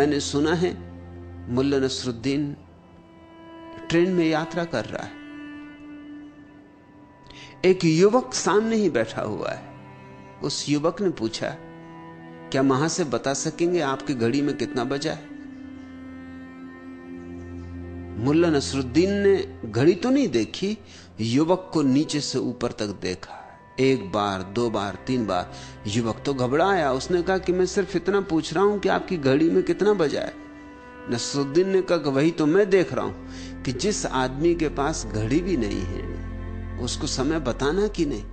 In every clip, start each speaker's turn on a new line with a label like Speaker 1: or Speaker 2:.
Speaker 1: मैंने सुना है मुल्ला नसरुद्दीन ट्रेन में यात्रा कर रहा है, एक युवक सामने ही बैठा हुआ है। उस युवक ने पूछा, क्या वहां से बता सकेंगे आपकी घड़ी में कितना बजा है? मुल्ला नसरुद्दीन ने घड़ी तो नहीं देखी, युवक को नीचे से ऊपर तक देखा। एक बार, दो बार, तीन बार। युवक तो घबराया। उसने कहा कि मैं सिर्फ इतना पूछ रहा हूं कि आपकी घड़ी में कितना बजा है। नसरुद्दीन ने कहा कि वही तो मैं देख रहा हूं कि जिस आदमी के पास घड़ी भी नहीं है उसको समय बताना कि नहीं।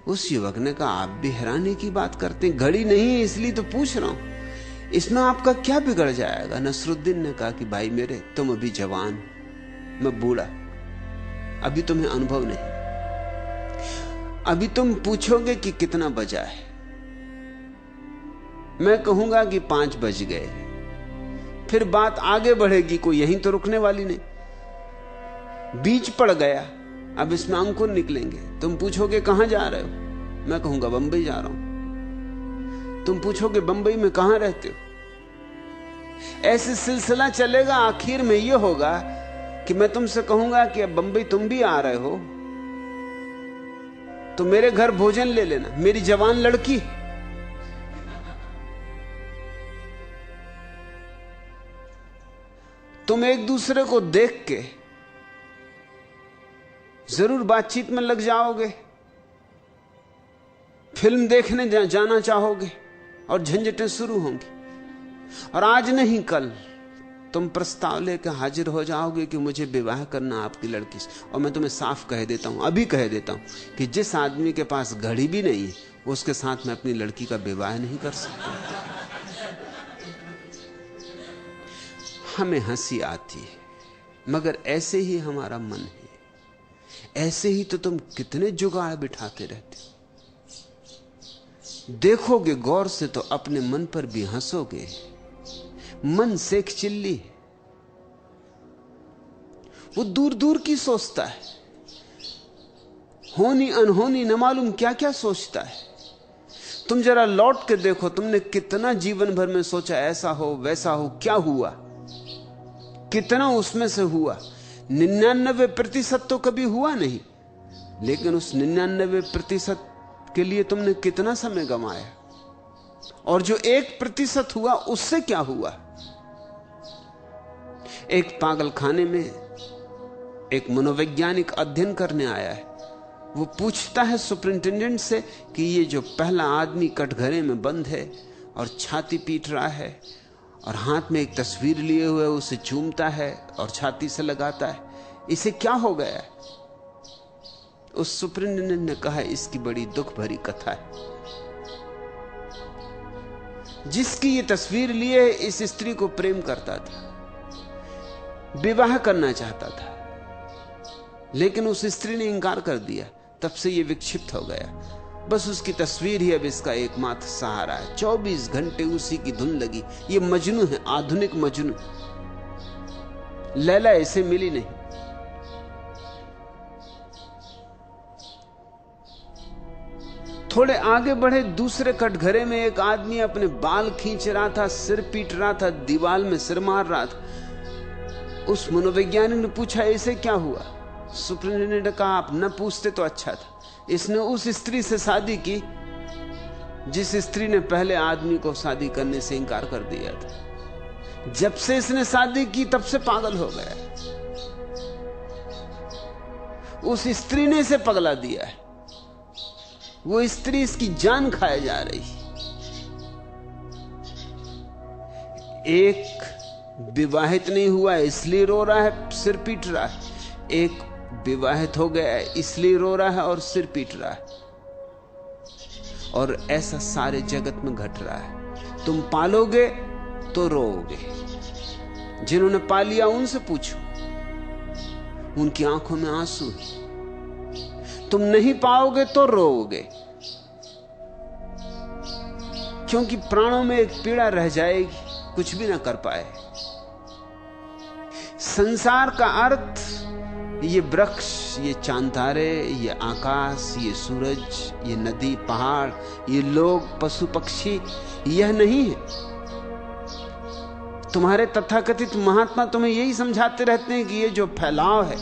Speaker 1: उस युवक ने कहा, आप भी हैरानी की बात करते हैं, घड़ी नहीं है इसलिए तो पूछ रहा हूं, इसमें आपका क्या बिगड़ जाएगा? नसरुद्दीन ने कहा कि भाई मेरे, तुम अभी जवान हो, मैं बूढ़ा, अभी तुम्हें अनुभव नहीं। अभी तुम पूछोगे कि कितना बजा है, मैं कहूंगा कि 5 बज गए, फिर बात आगे बढ़ेगी, कोई यहीं तो रुकने वाली नहीं। बीज पड़ गया, अब इसमें अंकुर निकलेंगे। तुम पूछोगे कहां जा रहे हो, मैं कहूंगा बंबई जा रहा हूं। तुम पूछोगे बंबई में कहां रहते हो। ऐसे सिलसिला चलेगा, आखिर में यह होगा कि मैं तुमसे कहूंगा कि अब बंबई तुम भी आ रहे हो तो मेरे घर भोजन ले लेना, मेरी जवान लड़की। तुम एक दूसरे को देख के जरूर बातचीत में लग जाओगे, फिल्म देखने जाना चाहोगे और झंझटें शुरू होंगी। और आज नहीं कल तुम प्रस्ताव लेकर हाजिर हो जाओगे कि मुझे विवाह करना आपकी लड़की से। और मैं तुम्हें साफ कह देता हूं, अभी कह देता हूं कि जिस आदमी के पास घड़ी भी नहीं है उसके साथ मैं अपनी लड़की का विवाह नहीं कर सकता। हमें हंसी आती है, मगर ऐसे ही हमारा मन है, ऐसे ही तो तुम कितने जुगाड़ बिठाते रहते हो। देखोगे गौर से तो अपने मन पर भी हंसोगे। मन सेक चिल्ली है, वो दूर दूर की सोचता है, होनी अनहोनी न मालूम क्या क्या सोचता है। तुम जरा लौट के देखो, तुमने कितना जीवन भर में सोचा ऐसा हो वैसा हो, क्या हुआ, कितना उसमें से हुआ। 99% तो कभी हुआ नहीं, लेकिन उस 99% के लिए तुमने कितना समय गंवाया। और जो 1% हुआ उससे क्या हुआ। एक पागल खाने में एक मनोवैज्ञानिक अध्ययन करने आया है। वो पूछता है सुपरिंटेंडेंट से कि ये जो पहला आदमी कटघरे में बंद है और छाती पीट रहा है और हाथ में एक तस्वीर लिए हुए उसे चूमता है और छाती से लगाता है, इसे क्या हो गया है। उस सुपरिंटेंडेंट ने कहा, इसकी बड़ी दुख भरी कथा है। जिसकी ये तस्वीर लिए इस स्त्री को प्रेम करता था, विवाह करना चाहता था, लेकिन उस स्त्री ने इंकार कर दिया। तब से ये विक्षिप्त हो गया। बस उसकी तस्वीर ही अब इसका एकमात्र सहारा है। 24 घंटे उसी की धुन लगी। ये मजनू है, आधुनिक मजनू। लैला इसे मिली नहीं। थोड़े आगे बढ़े, दूसरे कटघरे में एक आदमी अपने बाल खींच रहा था, सिर पीट रहा था, दीवार में सिर मार रहा था। उस मनोवैज्ञानिक ने पूछा, इसे क्या हुआ। सुपरिंटेंडेंट ने कहा, आप न पूछते तो अच्छा था। इसने उस स्त्री से शादी की जिस स्त्री ने पहले आदमी को शादी करने से इंकार कर दिया था। जब से इसने शादी की तब से पागल हो गया। उस स्त्री ने इसे पगला दिया है। वो स्त्री इसकी जान खाए जा रही। एक विवाहित नहीं हुआ इसलिए रो रहा है, सिर पीट रहा है। एक विवाहित हो गया है इसलिए रो रहा है और सिर पीट रहा है। और ऐसा सारे जगत में घट रहा है। तुम पालोगे तो रोओगे। जिन्होंने पा लिया उनसे पूछो, उनकी आंखों में आंसू है। तुम नहीं पाओगे तो रोओगे, क्योंकि प्राणों में एक पीड़ा रह जाएगी, कुछ भी ना कर पाए। संसार का अर्थ ये वृक्ष, ये चांद तारे, ये आकाश, ये सूरज, ये नदी, पहाड़, ये लोग, पशु पक्षी, यह नहीं है। तुम्हारे तथाकथित महात्मा तुम्हें यही समझाते रहते हैं कि ये जो फैलाव है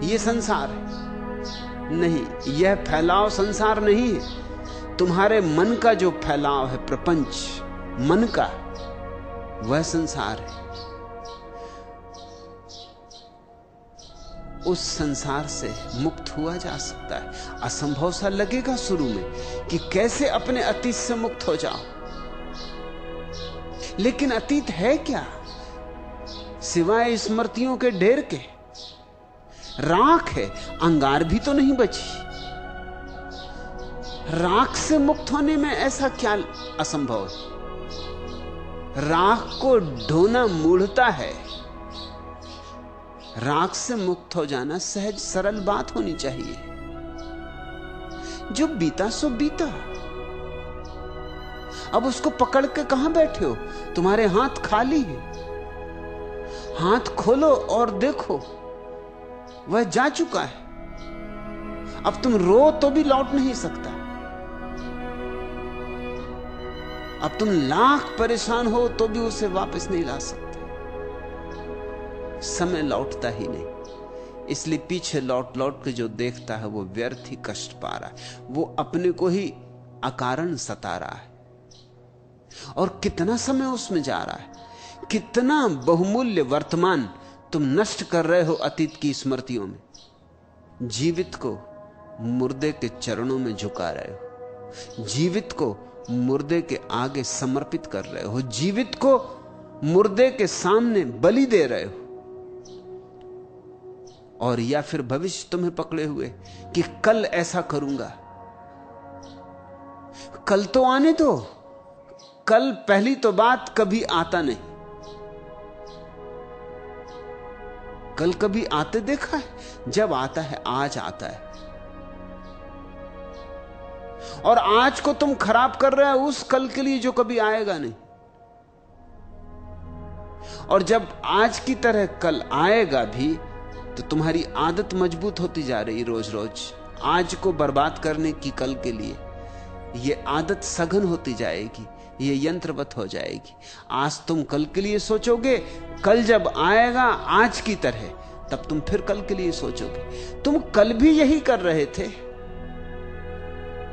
Speaker 1: ये संसार है। नहीं, यह फैलाव संसार नहीं है। तुम्हारे मन का जो फैलाव है, प्रपंच मन का, वह संसार है। उस संसार से मुक्त हुआ जा सकता है। असंभव सा लगेगा शुरू में कि कैसे अपने अतीत से मुक्त हो जाओ, लेकिन अतीत है क्या सिवाय स्मृतियों के ढेर के? राख है, अंगार भी तो नहीं बची। राख से मुक्त होने में ऐसा क्या असंभव है? राख को ढोना मूढ़ता है। राख से मुक्त हो जाना सहज सरल बात होनी चाहिए। जो बीता सो बीता, अब उसको पकड़ के कहां बैठे हो? तुम्हारे हाथ खाली हैं। हाथ खोलो और देखो, वह जा चुका है। अब तुम रो तो भी लौट नहीं सकता। अब तुम लाख परेशान हो तो भी उसे वापस नहीं ला सकते। समय लौटता ही नहीं। इसलिए पीछे लौट लौट के जो देखता है वो व्यर्थ ही कष्ट पा रहा है। वो अपने को ही अकारण सता रहा है। और कितना समय उसमें जा रहा है, कितना बहुमूल्य वर्तमान तुम नष्ट कर रहे हो अतीत की स्मृतियों में। जीवित को मुर्दे के चरणों में झुका रहे हो, जीवित को मुर्दे के आगे समर्पित कर रहे हो, जीवित को मुर्दे के सामने बलि दे रहे हो। और या फिर भविष्य तुम्हें पकड़े हुए कि कल ऐसा करूंगा। कल तो आने दो। कल पहली तो बात कभी आता नहीं। कल कभी आते देखा है? जब आता है आज आता है। और आज को तुम खराब कर रहे हो उस कल के लिए जो कभी आएगा नहीं। और जब आज की तरह कल आएगा भी तो तुम्हारी आदत मजबूत होती जा रही रोज रोज आज को बर्बाद करने की। कल के लिए यह आदत सघन होती जाएगी, यह यंत्रवत हो जाएगी। आज तुम कल के लिए सोचोगे, कल जब आएगा आज की तरह तब तुम फिर कल के लिए सोचोगे। तुम कल भी यही कर रहे थे।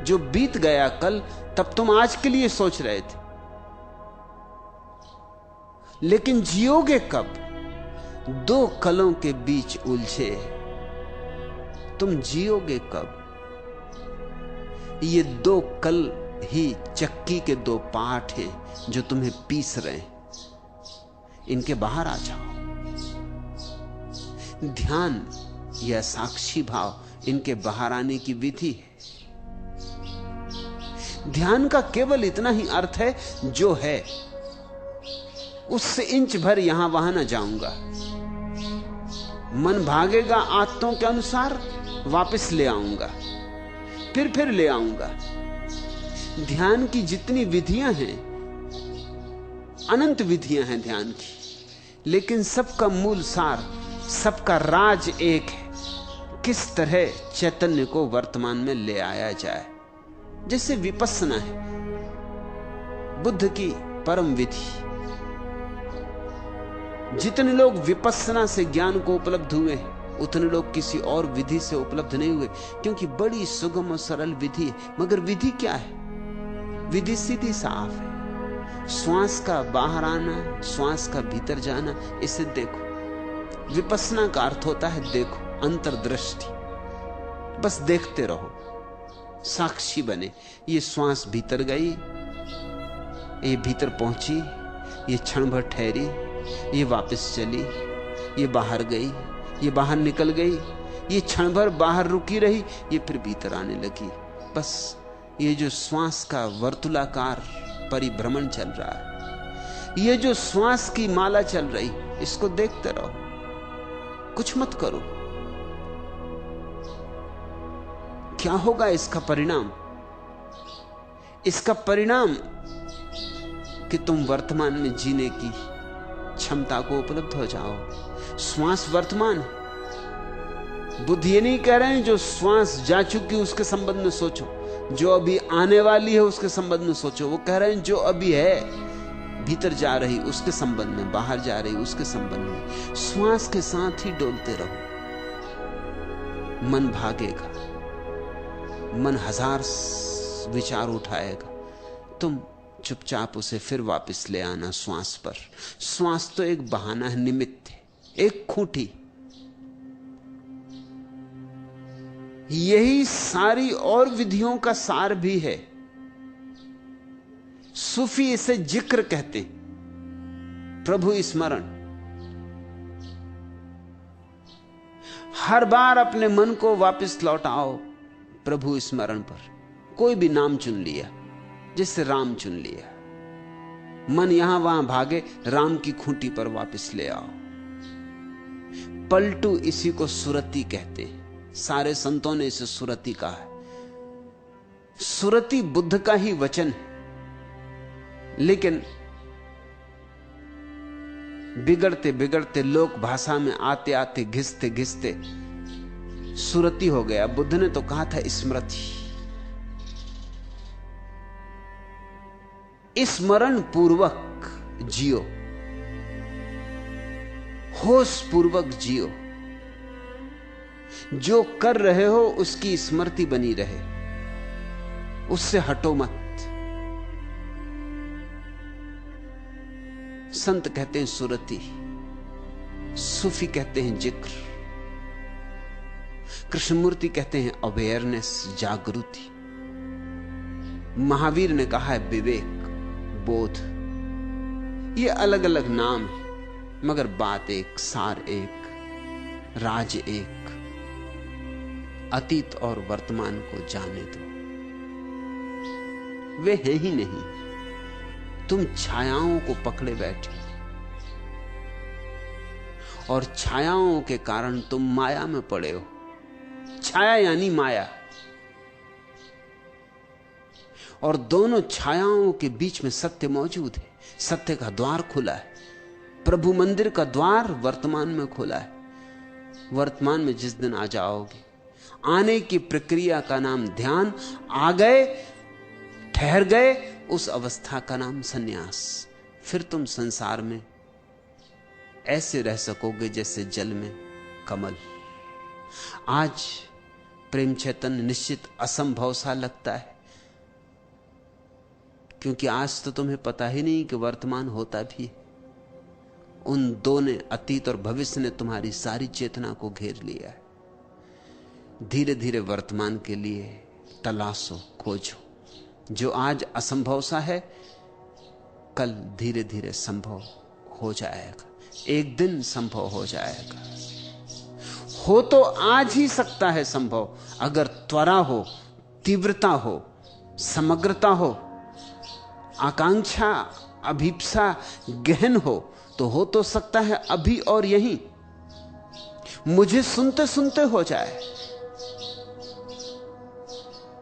Speaker 1: जो बीत गया कल, तब तुम आज के लिए सोच रहे थे। लेकिन जियोगे कब? दो कलों के बीच उलझे तुम जियोगे कब? ये दो कल ही चक्की के दो पार्ट हैं जो तुम्हें पीस रहे हैं। इनके बाहर आ जाओ। ध्यान या साक्षी भाव इनके बाहर आने की विधि है। ध्यान का केवल इतना ही अर्थ है जो है उससे इंच भर यहां वहां ना जाऊंगा। मन भागेगा आदतों के अनुसार, वापस ले आऊंगा, फिर ले आऊंगा। ध्यान की जितनी विधियां हैं, अनंत विधियां हैं ध्यान की, लेकिन सबका मूल सार, सबका राज एक है। किस तरह चैतन्य को वर्तमान में ले आया जाए। जैसे विपस्सना है, बुद्ध की परम विधि। जितने लोग विपस्सना से ज्ञान को उपलब्ध हुए उतने लोग किसी और विधि से उपलब्ध नहीं हुए, क्योंकि बड़ी सुगम और सरल विधि है। मगर विधि क्या है? विधि सीधी साफ है। श्वास का बाहर आना, श्वास का भीतर जाना, इसे देखो। विपस्सना का अर्थ होता है देखो, अंतर्दृष्टि। बस देखते रहो, साक्षी बने। ये श्वास भीतर गई, ये भीतर पहुंची, ये क्षण भर ठहरी, ये वापस चली, ये बाहर गई, ये बाहर निकल गई, ये क्षण भर बाहर रुकी रही, ये फिर भीतर आने लगी। बस ये जो श्वास का वर्तुलाकार परिभ्रमण चल रहा है, ये जो श्वास की माला चल रही, इसको देखते रहो, कुछ मत करो। क्या होगा इसका परिणाम? इसका परिणाम कि तुम वर्तमान में जीने की क्षमता को उपलब्ध हो जाओ। श्वास वर्तमान है, बुद्ध ये नहीं कह रहे हैं जो श्वास जा चुकी उसके संबंध में सोचो, जो अभी आने वाली है उसके संबंध में सोचो। वो कह रहे हैं जो अभी है, भीतर जा रही उसके संबंध में, बाहर जा रही उसके संबंध में। श्वास के साथ ही डोलते रहो। मन भागेगा, मन हजार विचार उठाएगा, तुम चुपचाप उसे फिर वापस ले आना श्वास पर। श्वास तो एक बहाना है, निमित्त है, एक खूंटी। यही सारी और विधियों का सार भी है। सूफी इसे जिक्र कहते हैं, प्रभु स्मरण। हर बार अपने मन को वापस लौटाओ प्रभु स्मरण पर। कोई भी नाम चुन लिया, जैसे राम चुन लिया, मन यहां वहां भागे, राम की खूंटी पर वापस ले आओ। पलटू इसी को सुरति कहते हैं। सारे संतों ने इसे सुरति कहा है। सुरति बुद्ध का ही वचन है, लेकिन बिगड़ते बिगड़ते लोक भाषा में आते आते घिसते घिसते सुरति हो गया। बुद्ध ने तो कहा था स्मृति। स्मरण पूर्वक जियो, होश पूर्वक जियो। जो कर रहे हो उसकी स्मृति बनी रहे, उससे हटो मत। संत कहते हैं सुरति, सूफी कहते हैं जिक्र, कृष्णमूर्ति कहते हैं अवेयरनेस, जागृति। महावीर ने कहा है विवेक, बोध। ये अलग अलग नाम है, मगर बात एक, सार एक, राज एक। अतीत और वर्तमान को जाने दो, वे हैं ही नहीं। तुम छायाओं को पकड़े बैठे, और छायाओं के कारण तुम माया में पड़े हो। छाया यानी माया, और दोनों छायाओं के बीच में सत्य मौजूद है। सत्य का द्वार खुला है। प्रभु मंदिर का द्वार वर्तमान में खुला है। वर्तमान में जिस दिन आ जाओगे, आने की प्रक्रिया का नाम ध्यान। आ गए, ठहर गए, उस अवस्था का नाम सन्यास। फिर तुम संसार में ऐसे रह सकोगे जैसे जल में कमल। आज प्रेम चैतन्य निश्चित असंभव सा लगता है, क्योंकि आज तो तुम्हें पता ही नहीं कि वर्तमान होता भी है। उन दो ने, अतीत और भविष्य ने, तुम्हारी सारी चेतना को घेर लिया है। धीरे धीरे वर्तमान के लिए तलाशो, खोजो। जो आज असंभव सा है, कल धीरे धीरे संभव हो जाएगा। एक दिन संभव हो जाएगा। हो तो आज ही सकता है संभव, अगर त्वरा हो, तीव्रता हो, समग्रता हो, आकांक्षा, अभिप्सा गहन हो तो सकता है अभी और यहीं। मुझे सुनते सुनते हो जाए।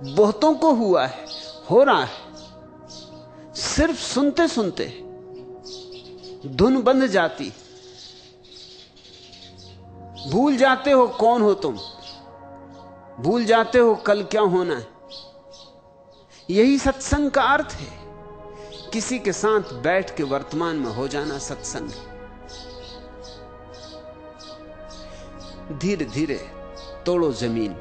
Speaker 1: बहुतों को हुआ है, हो रहा है। सिर्फ सुनते सुनते धुन बंध जाती, भूल जाते हो कौन हो तुम, भूल जाते हो कल क्या होना है। यही सत्संग का अर्थ है। किसी के साथ बैठ के वर्तमान में हो जाना सत्संग। धीरे धीरे तोड़ो जमीन,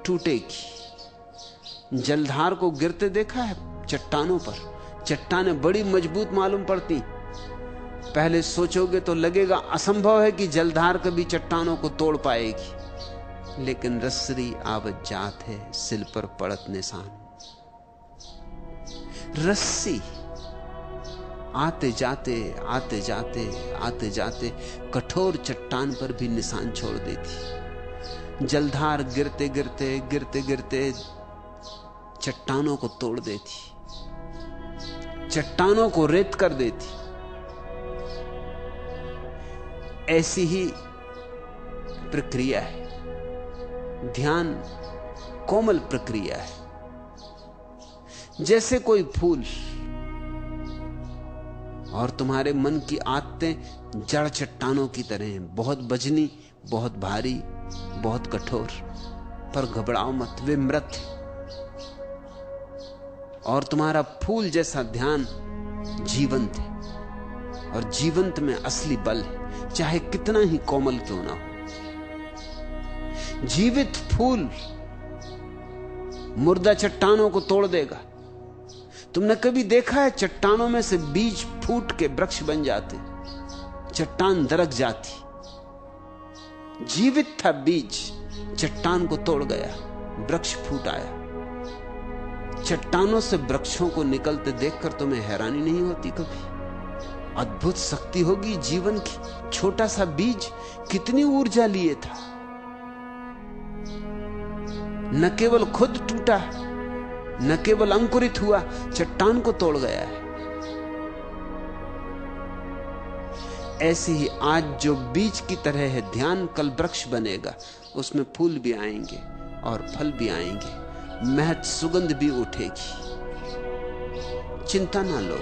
Speaker 1: टूटेगी। जलधार को गिरते देखा है चट्टानों पर। चट्टानें बड़ी मजबूत मालूम पड़ती। पहले सोचोगे तो लगेगा असंभव है कि जलधार कभी चट्टानों को तोड़ पाएगी, लेकिन रस्सी आवत जात है, सिल पर पड़त निशान। रस्सी आते जाते आते जाते आते जाते कठोर चट्टान पर भी निशान छोड़ देती। जलधार गिरते गिरते गिरते गिरते चट्टानों को तोड़ देती, चट्टानों को रेत कर देती। ऐसी ही प्रक्रिया है। ध्यान कोमल प्रक्रिया है। जैसे कोई फूल, और तुम्हारे मन की आदतें जड़ चट्टानों की तरह हैं, बहुत बजनी, बहुत भारी, बहुत कठोर, पर घबराओ मत, वे मृत हैं। और तुम्हारा फूल जैसा ध्यान जीवंत है, और जीवंत में असली बल है, चाहे कितना ही कोमल क्यों ना हो। जीवित फूल मुर्दा चट्टानों को तोड़ देगा। तुमने कभी देखा है चट्टानों में से बीज फूट के वृक्ष बन जाते, चट्टान दरक जाती। जीवित था बीज, चट्टान को तोड़ गया, वृक्ष फूट आया। चट्टानों से वृक्षों को निकलते देखकर तुम्हें हैरानी नहीं होती कभी? अद्भुत शक्ति होगी जीवन की। छोटा सा बीज कितनी ऊर्जा लिए था। न केवल खुद टूटा, न केवल अंकुरित हुआ, चट्टान को तोड़ गया है। ऐसे ही आज जो बीज की तरह है ध्यान, कल वृक्ष बनेगा। उसमें फूल भी आएंगे और फल भी आएंगे, महक सुगंध भी उठेगी। चिंता ना लो।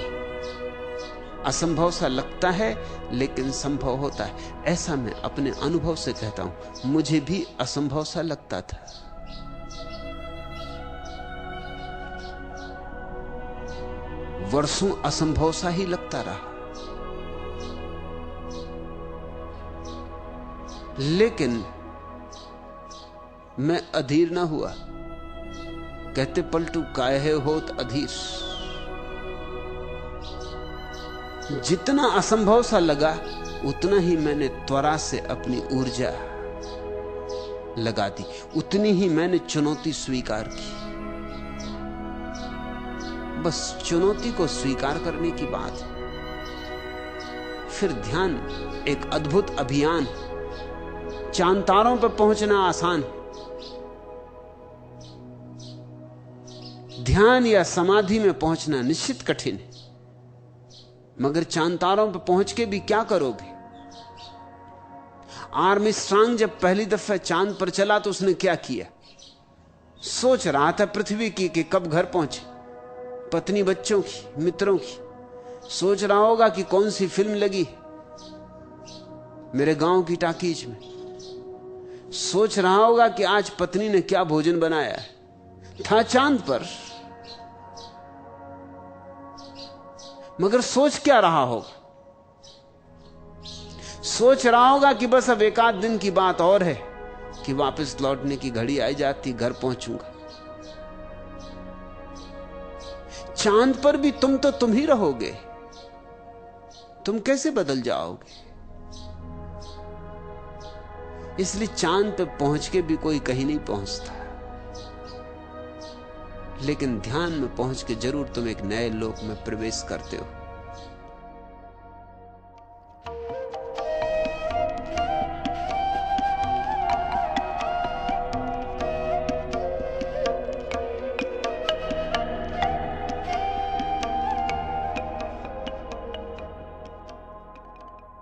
Speaker 1: असंभव सा लगता है लेकिन संभव होता है, ऐसा मैं अपने अनुभव से कहता हूं। मुझे भी असंभव सा लगता था, वर्षों असंभव सा ही लगता रहा, लेकिन मैं अधीर ना हुआ। कहते पलटू काहे होत अधीर। जितना असंभव सा लगा उतना ही मैंने त्वरा से अपनी ऊर्जा लगा दी, उतनी ही मैंने चुनौती स्वीकार की। बस चुनौती को स्वीकार करने की बात है। फिर ध्यान एक अद्भुत अभियान। चांद तारों पर पहुंचना आसान है, ध्यान या समाधि में पहुंचना निश्चित कठिन है। मगर चांद तारों पर पहुंच के भी क्या करोगे? आर्मस्ट्रांग जब पहली दफे चांद पर चला तो उसने क्या किया? सोच रहा था पृथ्वी की कि कब घर पहुंचे, पत्नी बच्चों की, मित्रों की। सोच रहा होगा कि कौन सी फिल्म लगी मेरे गांव की टाकीज में। सोच रहा होगा कि आज पत्नी ने क्या भोजन बनाया है। था चांद पर, मगर सोच क्या रहा होगा? सोच रहा होगा कि बस अब एक आध दिन की बात और है कि वापस लौटने की घड़ी आई जाती, घर पहुंचूंगा। चांद पर भी तुम ही रहोगे, तुम कैसे बदल जाओगे? इसलिए चांद पे पहुंच के भी कोई कहीं नहीं पहुंचता, लेकिन ध्यान में पहुंच के जरूर तुम एक नए लोक में प्रवेश करते हो।